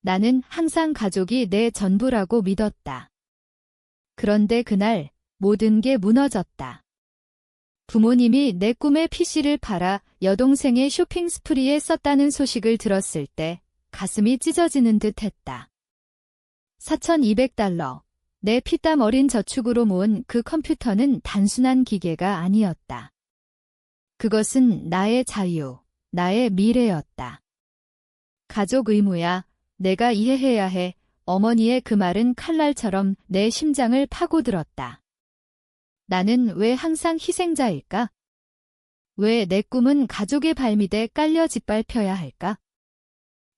나는 항상 가족이 내 전부라고 믿었다. 그런데 그날 모든 게 무너졌다. 부모님이 내 꿈의 PC를 팔아 여동생의 쇼핑 스프리에 썼다는 소식을 들었을 때 가슴이 찢어지는 듯 했다. $4,200. 내 피땀 어린 저축으로 모은 그 컴퓨터는 단순한 기계가 아니었다. 그것은 나의 자유, 나의 미래였다. 가족 의무야. 내가 이해해야 해. 어머니의 그 말은 칼날처럼 내 심장을 파고들었다. 나는 왜 항상 희생자일까? 왜 내 꿈은 가족의 발밑에 깔려 짓밟혀야 할까?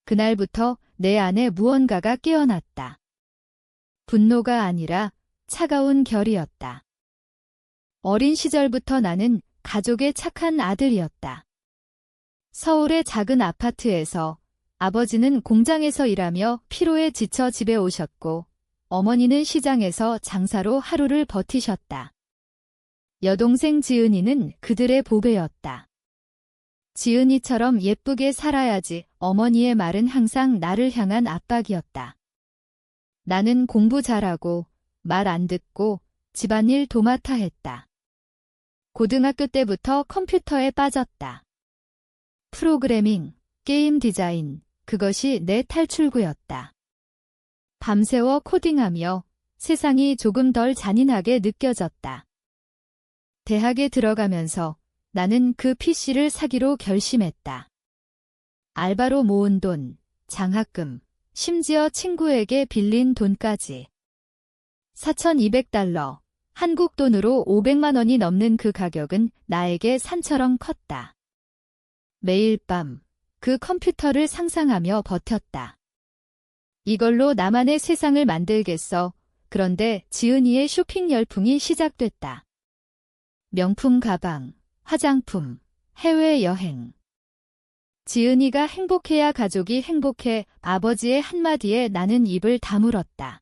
그날부터 내 안에 무언가가 깨어났다. 분노가 아니라 차가운 결이었다. 어린 시절부터 나는 가족의 착한 아들이었다. 서울의 작은 아파트에서 아버지는 공장에서 일하며 피로에 지쳐 집에 오셨고 어머니는 시장에서 장사로 하루를 버티셨다. 여동생 지은이는 그들의 보배였다. 지은이처럼 예쁘게 살아야지. 어머니의 말은 항상 나를 향한 압박이었다. 나는 공부 잘하고 말 안 듣고 집안일 도맡아 했다. 고등학교 때부터 컴퓨터에 빠졌다. 프로그래밍, 게임 디자인, 그것이 내 탈출구였다. 밤새워 코딩하며 세상이 조금 덜 잔인하게 느껴졌다. 대학에 들어가면서 나는 그 PC를 사기로 결심했다. 알바로 모은 돈, 장학금, 심지어 친구에게 빌린 돈까지. $4,200. 한국 돈으로 500만 원이 넘는 그 가격은 나에게 산처럼 컸다. 매일 밤 그 컴퓨터를 상상하며 버텼다. 이걸로 나만의 세상을 만들겠어. 그런데 지은이의 쇼핑 열풍이 시작됐다. 명품 가방, 화장품, 해외여행. 지은이가 행복해야 가족이 행복해. 아버지의 한마디에 나는 입을 다물었다.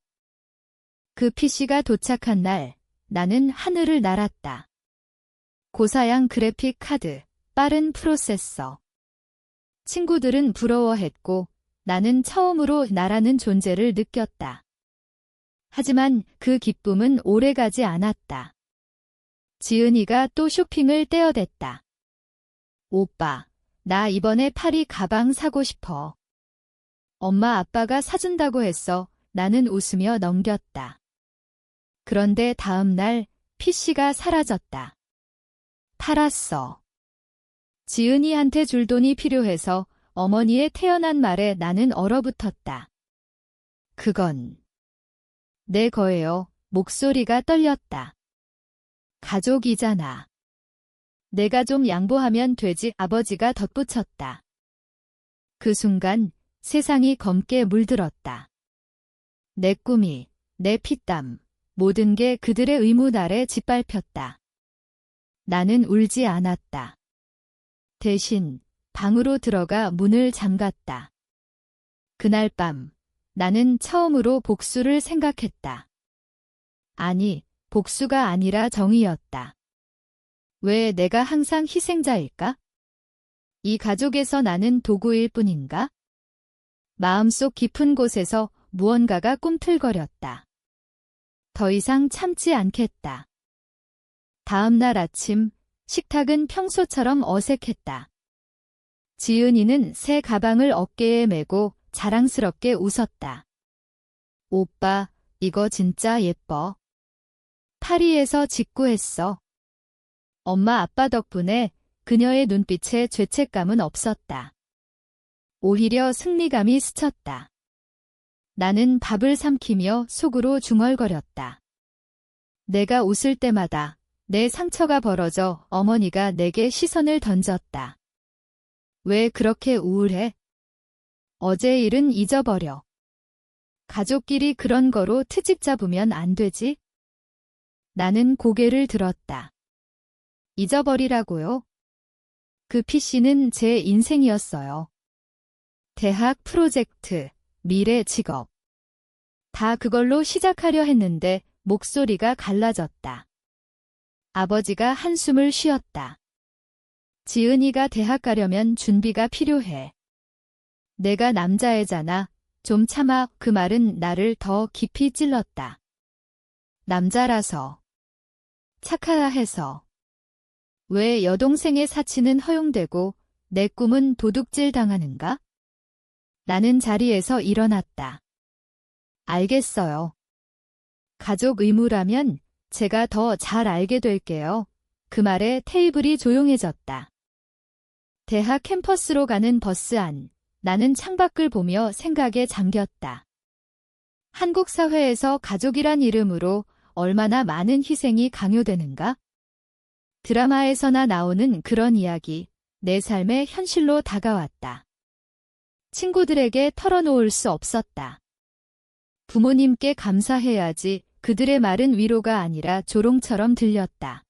그 PC가 도착한 날 나는 하늘을 날았다. 고사양 그래픽 카드, 빠른 프로세서. 친구들은 부러워했고 나는 처음으로 나라는 존재를 느꼈다. 하지만 그 기쁨은 오래가지 않았다. 지은이가 또 쇼핑을 떼어댔다. 오빠, 나 이번에 파리 가방 사고 싶어. 엄마 아빠가 사준다고 했어. 나는 웃으며 넘겼다. 그런데 다음 날 PC가 사라졌다. 팔았어. 지은이한테 줄 돈이 필요해서 어머니의 태연한 말에 나는 얼어붙었다. 그건 내 거예요. 목소리가 떨렸다. 가족이잖아. 내가 좀 양보하면 되지. 아버지가 덧붙였다. 그 순간 세상이 검게 물들었다. 내 꿈이, 내 피땀, 모든 게 그들의 의무 아래 짓밟혔다. 나는 울지 않았다. 대신 방으로 들어가 문을 잠갔다. 그날 밤 나는 처음으로 복수를 생각했다. 아니, 복수가 아니라 정의였다. 왜 내가 항상 희생자일까? 이 가족에서 나는 도구일 뿐인가? 마음속 깊은 곳에서 무언가가 꿈틀거렸다. 더 이상 참지 않겠다. 다음 날 아침 식탁은 평소처럼 어색했다. 지은이는 새 가방을 어깨에 메고 자랑스럽게 웃었다. 오빠, 이거 진짜 예뻐. 파리에서 직구했어. 엄마 아빠 덕분에 그녀의 눈빛에 죄책감은 없었다. 오히려 승리감이 스쳤다. 나는 밥을 삼키며 속으로 중얼거렸다. 내가 웃을 때마다 내 상처가 벌어져 어머니가 내게 시선을 던졌다. 왜 그렇게 우울해? 어제 일은 잊어버려. 가족끼리 그런 거로 트집 잡으면 안 되지? 나는 고개를 들었다. 잊어버리라고요? 그 PC는 제 인생이었어요. 대학 프로젝트, 미래 직업. 다 그걸로 시작하려 했는데 목소리가 갈라졌다. 아버지가 한숨을 쉬었다. 지은이가 대학 가려면 준비가 필요해. 내가 남자애잖아. 좀 참아. 그 말은 나를 더 깊이 찔렀다. 남자라서. 착하야 해서. 왜 여동생의 사치는 허용되고 내 꿈은 도둑질 당하는가? 나는 자리에서 일어났다. 알겠어요. 가족 의무라면 제가 더 잘 알게 될게요. 그 말에 테이블이 조용해졌다. 대학 캠퍼스로 가는 버스 안, 나는 창밖을 보며 생각에 잠겼다. 한국 사회에서 가족이란 이름으로 얼마나 많은 희생이 강요되는가? 드라마에서나 나오는 그런 이야기, 내 삶의 현실로 다가왔다. 친구들에게 털어놓을 수 없었다. 부모님께 감사해야지. 그들의 말은 위로가 아니라 조롱처럼 들렸다.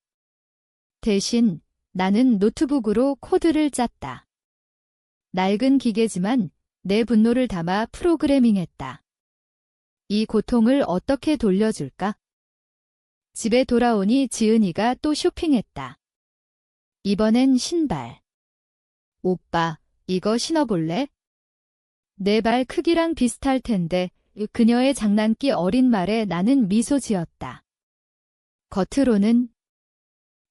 대신 나는 노트북으로 코드를 짰다. 낡은 기계지만 내 분노를 담아 프로그래밍했다. 이 고통을 어떻게 돌려줄까? 집에 돌아오니 지은이가 또 쇼핑했다. 이번엔 신발. 오빠, 이거 신어볼래? 내 발 크기랑 비슷할 텐데. 그녀의 장난기 어린 말에 나는 미소 지었다. 겉으로는,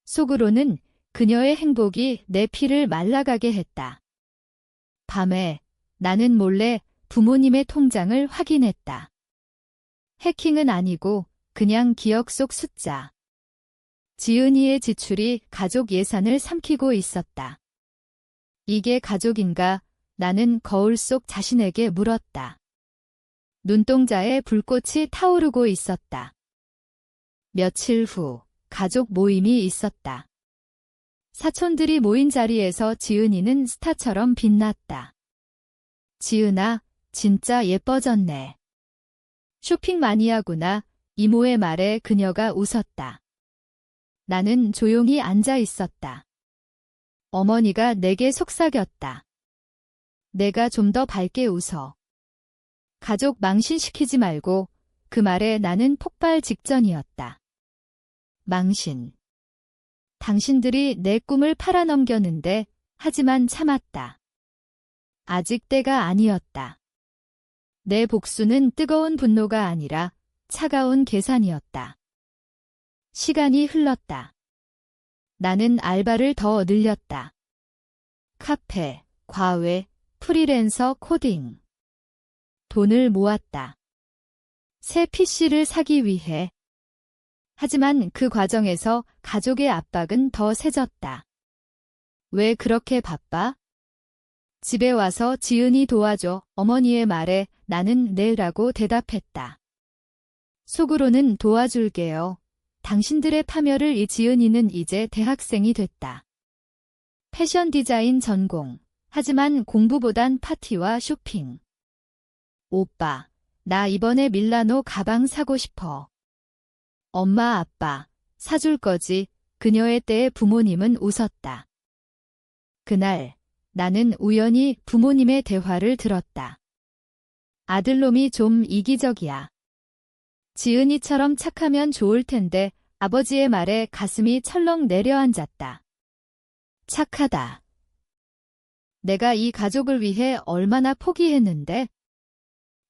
속으로는 그녀의 행복이 내 피를 말라가게 했다. 밤에 나는 몰래 부모님의 통장을 확인했다. 해킹은 아니고 그냥 기억 속 숫자. 지은이의 지출이 가족 예산을 삼키고 있었다. 이게 가족인가? 나는 거울 속 자신에게 물었다. 눈동자에 불꽃이 타오르고 있었다. 며칠 후 가족 모임이 있었다. 사촌들이 모인 자리에서 지은이는 스타처럼 빛났다. 지은아, 진짜 예뻐졌네. 쇼핑 마니아구나. 이모의 말에 그녀가 웃었다. 나는 조용히 앉아 있었다. 어머니가 내게 속삭였다. 내가 좀 더 밝게 웃어. 가족 망신시키지 말고. 그 말에 나는 폭발 직전이었다. 망신. 당신들이 내 꿈을 팔아넘겼는데 하지만 참았다. 아직 때가 아니었다. 내 복수는 뜨거운 분노가 아니라 차가운 계산이었다. 시간이 흘렀다. 나는 알바를 더 늘렸다. 카페, 과외, 프리랜서 코딩. 돈을 모았다. 새 PC를 사기 위해. 하지만 그 과정에서 가족의 압박은 더 세졌다. 왜 그렇게 바빠? 집에 와서 지은이 도와줘. 어머니의 말에 나는 네라고 대답했다. 속으로는 도와줄게요. 당신들의 파멸을 이 지은이는 이제 대학생이 됐다. 패션 디자인 전공. 하지만 공부보단 파티와 쇼핑. 오빠, 나 이번에 밀라노 가방 사고 싶어. 엄마 아빠, 사줄 거지. 그녀의 때에 부모님은 웃었다. 그날 나는 우연히 부모님의 대화를 들었다. 아들놈이 좀 이기적이야. 지은이처럼 착하면 좋을 텐데. 아버지의 말에 가슴이 철렁 내려앉았다. 착하다. 내가 이 가족을 위해 얼마나 포기했는데.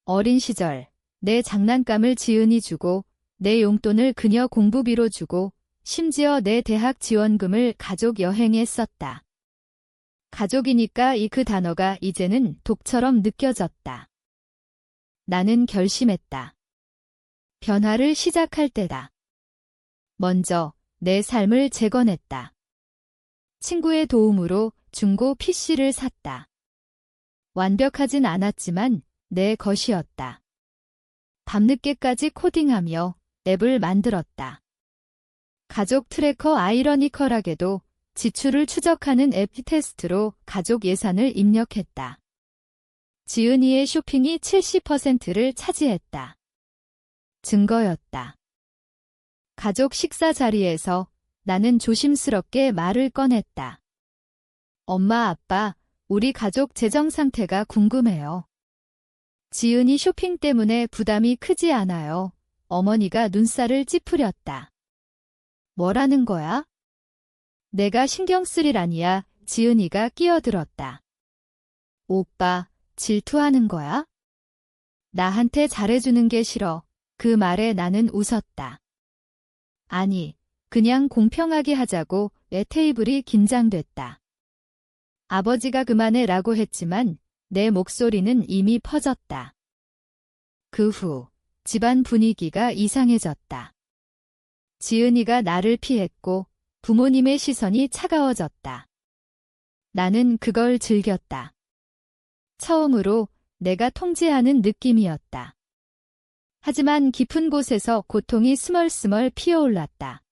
어린 시절 내 장난감을 지은이 주고 내 용돈을 그녀 공부비로 주고 심지어 내 대학 지원금을 가족 여행에 썼다. 가족이니까 이 그 단어가 이제는 독처럼 느껴졌다. 나는 결심했다. 변화를 시작할 때다. 먼저 내 삶을 재건했다. 친구의 도움으로 중고 PC를 샀다. 완벽하진 않았지만 내 것이었다. 밤늦게까지 코딩하며 앱을 만들었다. 가족 트래커 아이러니컬하게도 지출을 추적하는 앱 테스트로 가족 예산을 입력했다. 지은이의 쇼핑이 70%를 차지했다. 증거였다. 가족 식사 자리에서 나는 조심스럽게 말을 꺼냈다. 엄마, 아빠, 우리 가족 재정 상태가 궁금해요. 지은이 쇼핑 때문에 부담이 크지 않아요. 어머니가 눈살을 찌푸렸다. 뭐라는 거야? 내가 신경 쓸 일 아니야. 지은이가 끼어들었다. 오빠, 질투하는 거야? 나한테 잘해주는 게 싫어. 그 말에 나는 웃었다. 아니, 그냥 공평하게 하자고. 내 테이블이 긴장됐다. 아버지가 그만해라고 했지만 내 목소리는 이미 퍼졌다. 그 후 집안 분위기가 이상해졌다. 지은이가 나를 피했고 부모님의 시선이 차가워졌다. 나는 그걸 즐겼다. 처음으로 내가 통제하는 느낌이었다. 하지만 깊은 곳에서 고통이 스멀스멀 피어올랐다.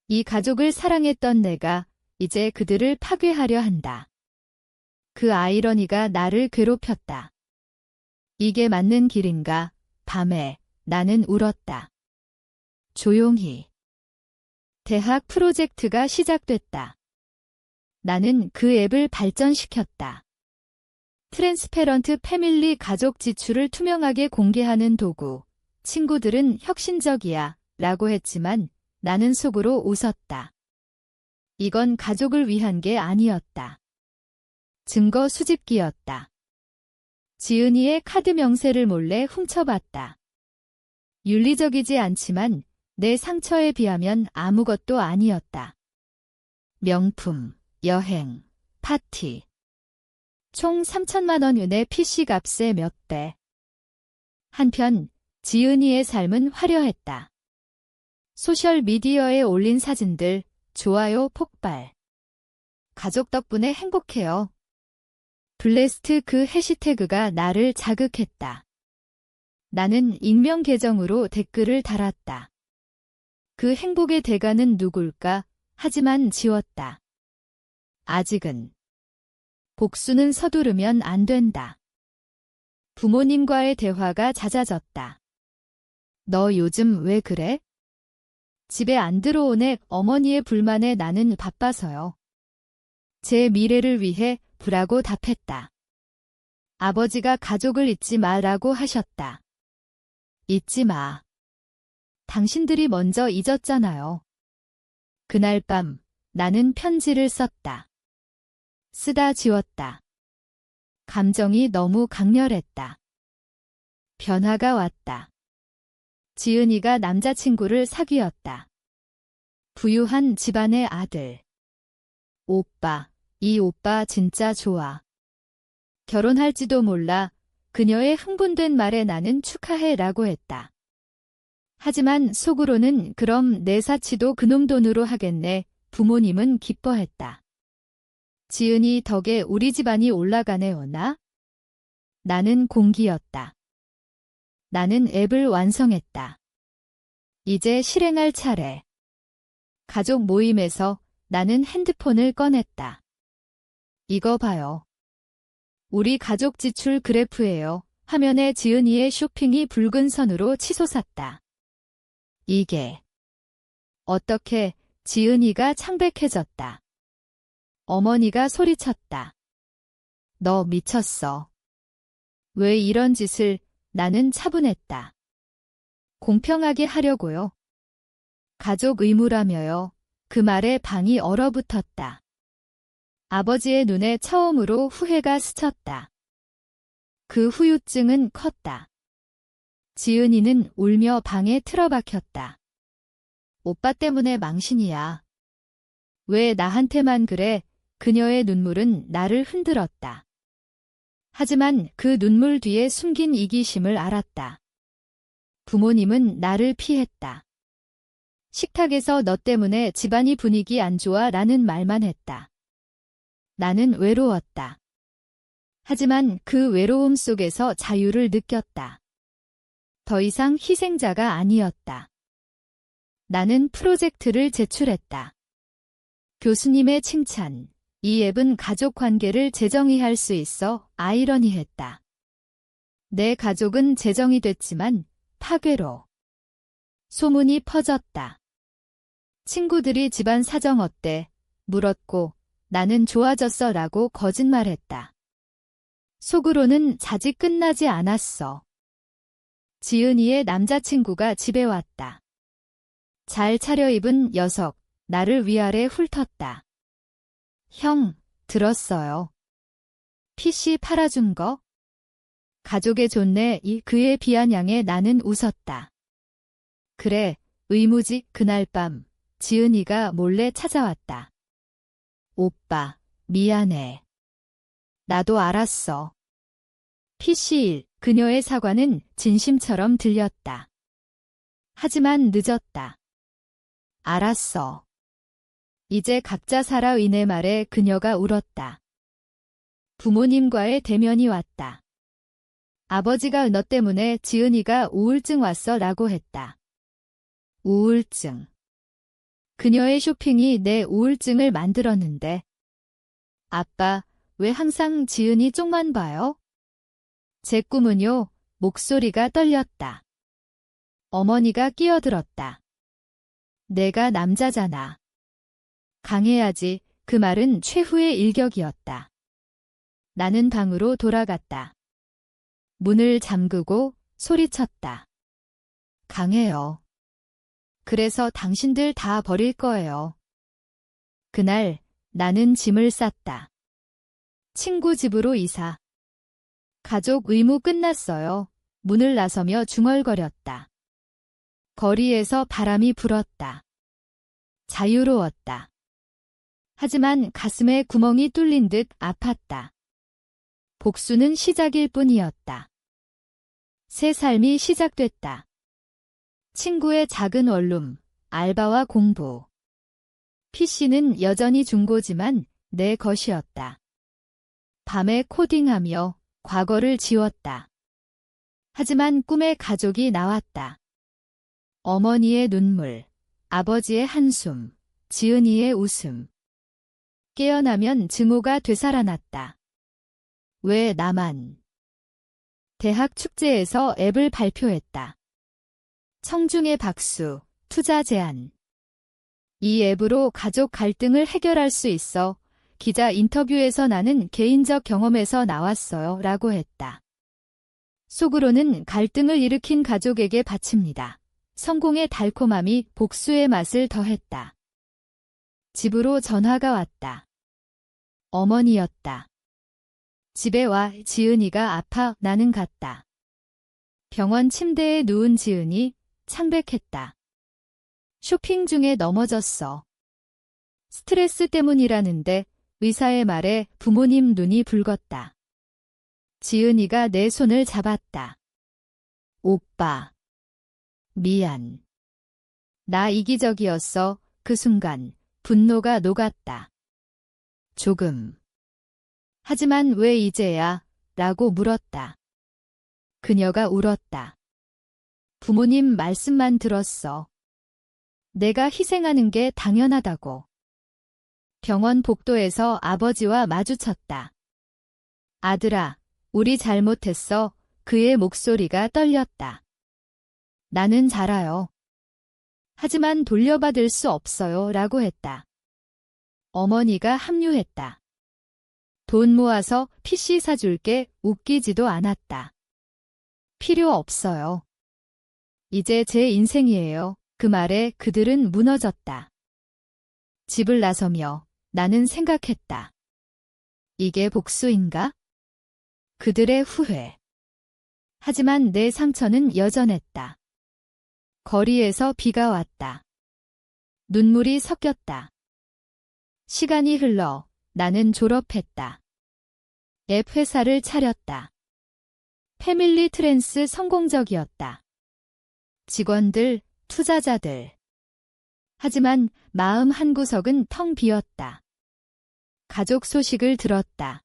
이 가족을 사랑했던 내가 이제 그들을 파괴하려 한다. 그 아이러니가 나를 괴롭혔다. 이게 맞는 길인가? 밤에 나는 울었다. 조용히. 대학 프로젝트가 시작됐다. 나는 그 앱을 발전시켰다. 트랜스페런트 패밀리 가족 지출을 투명하게 공개하는 도구. 친구들은 혁신적이야 라고 했지만 나는 속으로 웃었다. 이건 가족을 위한 게 아니었다. 증거 수집기였다. 지은이의 카드 명세를 몰래 훔쳐봤다. 윤리적이지 않지만 내 상처에 비하면 아무것도 아니었다. 명품, 여행, 파티. 총 3천만 원 은의 PC 값의 몇 배. 한편 지은이의 삶은 화려했다. 소셜미디어에 올린 사진들, 좋아요 폭발. 가족 덕분에 행복해요. 블레스트 그 해시태그가 나를 자극했다. 나는 익명 계정으로 댓글을 달았다. 그 행복의 대가는 누굴까? 하지만 지웠다. 아직은. 복수는 서두르면 안 된다. 부모님과의 대화가 잦아졌다. 너 요즘 왜 그래? 집에 안 들어오네. 어머니의 불만에 나는 바빠서요. 제 미래를 위해 부라고 답했다. 아버지가 가족을 잊지 마라고 하셨다. 잊지 마. 당신들이 먼저 잊었잖아요. 그날 밤 나는 편지를 썼다. 쓰다 지웠다. 감정이 너무 강렬했다. 변화가 왔다. 지은이가 남자친구를 사귀었다. 부유한 집안의 아들. 오빠, 이 오빠 진짜 좋아. 결혼할지도 몰라. 그녀의 흥분된 말에 나는 축하해라고 했다. 하지만 속으로는 그럼 내 사치도 그놈 돈으로 하겠네. 부모님은 기뻐했다. 지은이 덕에 우리 집안이 올라가네요. 나는 공기였다. 나는 앱을 완성했다. 이제 실행할 차례. 가족 모임에서 나는 핸드폰을 꺼냈다. 이거 봐요. 우리 가족 지출 그래프예요. 화면에 지은이의 쇼핑이 붉은 선으로 치솟았다. 이게 어떻게? 지은이가 창백해졌다. 어머니가 소리쳤다. 너 미쳤어. 왜 이런 짓을? 나는 차분했다. 공평하게 하려고요. 가족 의무라며요. 그 말에 방이 얼어붙었다. 아버지의 눈에 처음으로 후회가 스쳤다. 그 후유증은 컸다. 지은이는 울며 방에 틀어박혔다. 오빠 때문에 망신이야. 왜 나한테만 그래? 그녀의 눈물은 나를 흔들었다. 하지만 그 눈물 뒤에 숨긴 이기심을 알았다. 부모님은 나를 피했다. 식탁에서 너 때문에 집안이 분위기 안 좋아 라는 말만 했다. 나는 외로웠다. 하지만 그 외로움 속에서 자유를 느꼈다. 더 이상 희생자가 아니었다. 나는 프로젝트를 제출했다. 교수님의 칭찬. 이 앱은 가족 관계를 재정의할 수 있어 아이러니했다. 내 가족은 재정이 됐지만 파괴로. 소문이 퍼졌다. 친구들이 집안 사정 어때? 물었고 나는 좋아졌어 라고 거짓말했다. 속으로는 아직 끝나지 않았어. 지은이의 남자친구가 집에 왔다. 잘 차려입은 녀석, 나를 위아래 훑었다. 형, 들었어요. PC 팔아준 거? 가족의 존내 그의 비아냥에 나는 웃었다. 그래, 의무직 그날 밤 지은이가 몰래 찾아왔다. 오빠, 미안해. 나도 알았어. PC1, 그녀의 사과는 진심처럼 들렸다. 하지만 늦었다. 알았어. 이제 각자 살아의 내 말에 그녀가 울었다. 부모님과의 대면이 왔다. 아버지가 너 때문에 지은이가 우울증 왔어 라고 했다. 우울증. 그녀의 쇼핑이 내 우울증을 만들었는데. 아빠, 왜 항상 지은이 쪽만 봐요? 제 꿈은요, 목소리가 떨렸다. 어머니가 끼어들었다. 내가 남자잖아. 강해야지. 그 말은 최후의 일격이었다. 나는 방으로 돌아갔다. 문을 잠그고 소리쳤다. 강해요. 그래서 당신들 다 버릴 거예요. 그날 나는 짐을 쌌다. 친구 집으로 이사. 가족 의무 끝났어요. 문을 나서며 중얼거렸다. 거리에서 바람이 불었다. 자유로웠다. 하지만 가슴에 구멍이 뚫린 듯 아팠다. 복수는 시작일 뿐이었다. 새 삶이 시작됐다. 친구의 작은 원룸, 알바와 공부. PC는 여전히 중고지만 내 것이었다. 밤에 코딩하며 과거를 지웠다. 하지만 꿈의 가족이 나왔다. 어머니의 눈물, 아버지의 한숨, 지은이의 웃음. 깨어나면 증오가 되살아났다. 왜 나만? 대학 축제에서 앱을 발표했다. 청중의 박수, 투자 제안. 이 앱으로 가족 갈등을 해결할 수 있어. 기자 인터뷰에서 나는 개인적 경험에서 나왔어요 라고 했다. 속으로는 갈등을 일으킨 가족에게 바칩니다. 성공의 달콤함이 복수의 맛을 더했다. 집으로 전화가 왔다. 어머니였다. 집에 와. 지은이가 아파. 나는 갔다. 병원 침대에 누운 지은이 창백했다. 쇼핑 중에 넘어졌어. 스트레스 때문이라는데 의사의 말에 부모님 눈이 붉었다. 지은이가 내 손을 잡았다. 오빠. 미안. 나 이기적이었어. 그 순간 분노가 녹았다. 조금. 하지만 왜 이제야? 라고 물었다. 그녀가 울었다. 부모님 말씀만 들었어. 내가 희생하는 게 당연하다고. 병원 복도에서 아버지와 마주쳤다. 아들아, 우리 잘못했어. 그의 목소리가 떨렸다. 나는 잘 알아요. 하지만 돌려받을 수 없어요. 라고 했다. 어머니가 합류했다. 돈 모아서 PC 사줄게. 웃기지도 않았다. 필요 없어요. 이제 제 인생이에요. 그 말에 그들은 무너졌다. 집을 나서며 나는 생각했다. 이게 복수인가? 그들의 후회. 하지만 내 상처는 여전했다. 거리에서 비가 왔다. 눈물이 섞였다. 시간이 흘러 나는 졸업했다. 앱 회사를 차렸다. 패밀리 트랜스 성공적이었다. 직원들, 투자자들. 하지만 마음 한구석은 텅 비었다. 가족 소식을 들었다.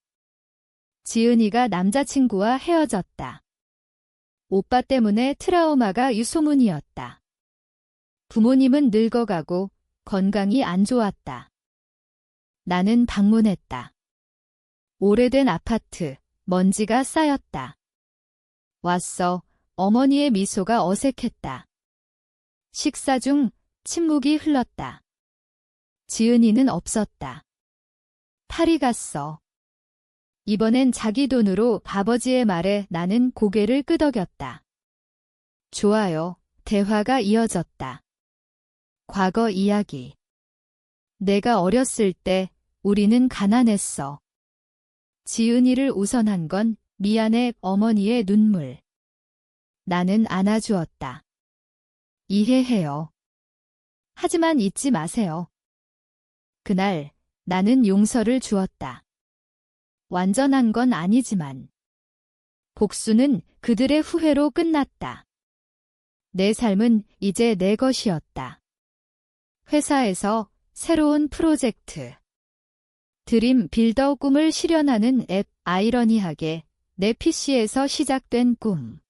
지은이가 남자친구와 헤어졌다. 오빠 때문에 트라우마가 유소문이었다. 부모님은 늙어가고 건강이 안 좋았다. 나는 방문했다. 오래된 아파트, 먼지가 쌓였다. 왔어. 어머니의 미소가 어색했다. 식사 중 침묵이 흘렀다. 지은이는 없었다. 파리 갔어. 이번엔 자기 돈으로. 아버지의 말에 나는 고개를 끄덕였다. 좋아요. 대화가 이어졌다. 과거 이야기. 내가 어렸을 때 우리는 가난했어. 지은이를 우선한 건 미안해 어머니의 눈물. 나는 안아주었다. 이해해요. 하지만 잊지 마세요. 그날 나는 용서를 주었다. 완전한 건 아니지만 복수는 그들의 후회로 끝났다. 내 삶은 이제 내 것이었다. 회사에서 새로운 프로젝트. 드림 빌더 꿈을 실현하는 앱. 아이러니하게 내 PC에서 시작된 꿈.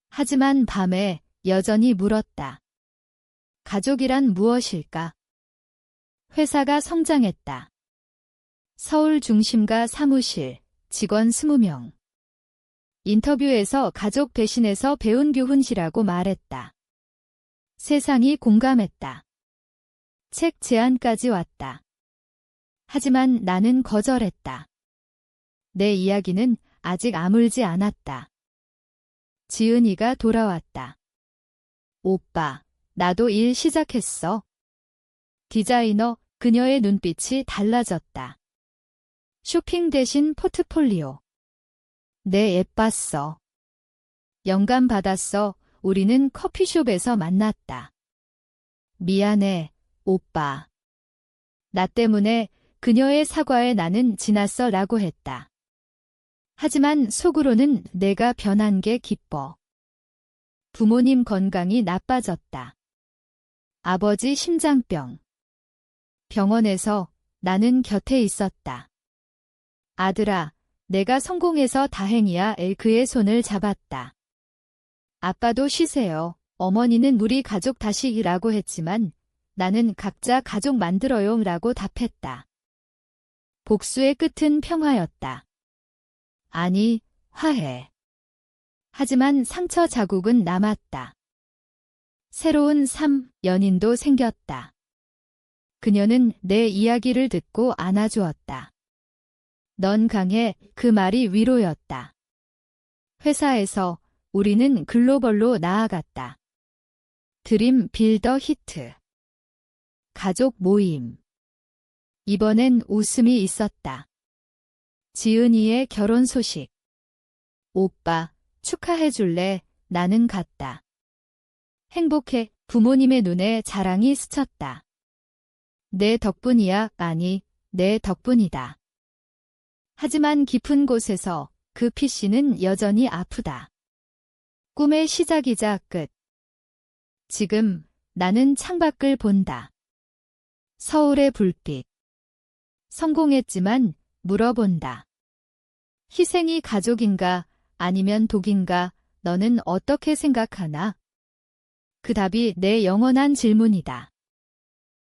하지만 밤에 여전히 물었다. 가족이란 무엇일까? 회사가 성장했다. 서울 중심가 사무실, 직원 20명. 인터뷰에서 가족 대신해서 배운 교훈이라고 말했다. 세상이 공감했다. 책 제안까지 왔다. 하지만 나는 거절했다. 내 이야기는 아직 아물지 않았다. 지은이가 돌아왔다. 오빠, 나도 일 시작했어. 디자이너, 그녀의 눈빛이 달라졌다. 쇼핑 대신 포트폴리오. 내 앱 봤어. 영감 받았어. 우리는 커피숍에서 만났다. 미안해, 오빠. 나 때문에 그녀의 사과에 나는 지났어 라고 했다. 하지만 속으로는 내가 변한 게 기뻐. 부모님 건강이 나빠졌다. 아버지 심장병. 병원에서 나는 곁에 있었다. 아들아, 내가 성공해서 다행이야. 그의 손을 잡았다. 아빠도 쉬세요. 어머니는 우리 가족 다시라고 했지만 나는 각자 가족 만들어요 라고 답했다. 복수의 끝은 평화였다. 아니, 화해. 하지만 상처 자국은 남았다. 새로운 연인도 생겼다. 그녀는 내 이야기를 듣고 안아주었다. 넌 강해. 그 말이 위로였다. 회사에서 우리는 글로벌로 나아갔다. 드림 빌더 히트. 가족 모임. 이번엔 웃음이 있었다. 지은이의 결혼 소식. 오빠, 축하해줄래? 나는 갔다. 행복해. 부모님의 눈에 자랑이 스쳤다. 내 덕분이야. 아니, 내 덕분이다. 하지만 깊은 곳에서 그 PC는 여전히 아프다. 꿈의 시작이자 끝. 지금 나는 창밖을 본다. 서울의 불빛. 성공했지만 물어본다. 희생이 가족인가 아니면 독인가? 너는 어떻게 생각하나? 그 답이 내 영원한 질문이다.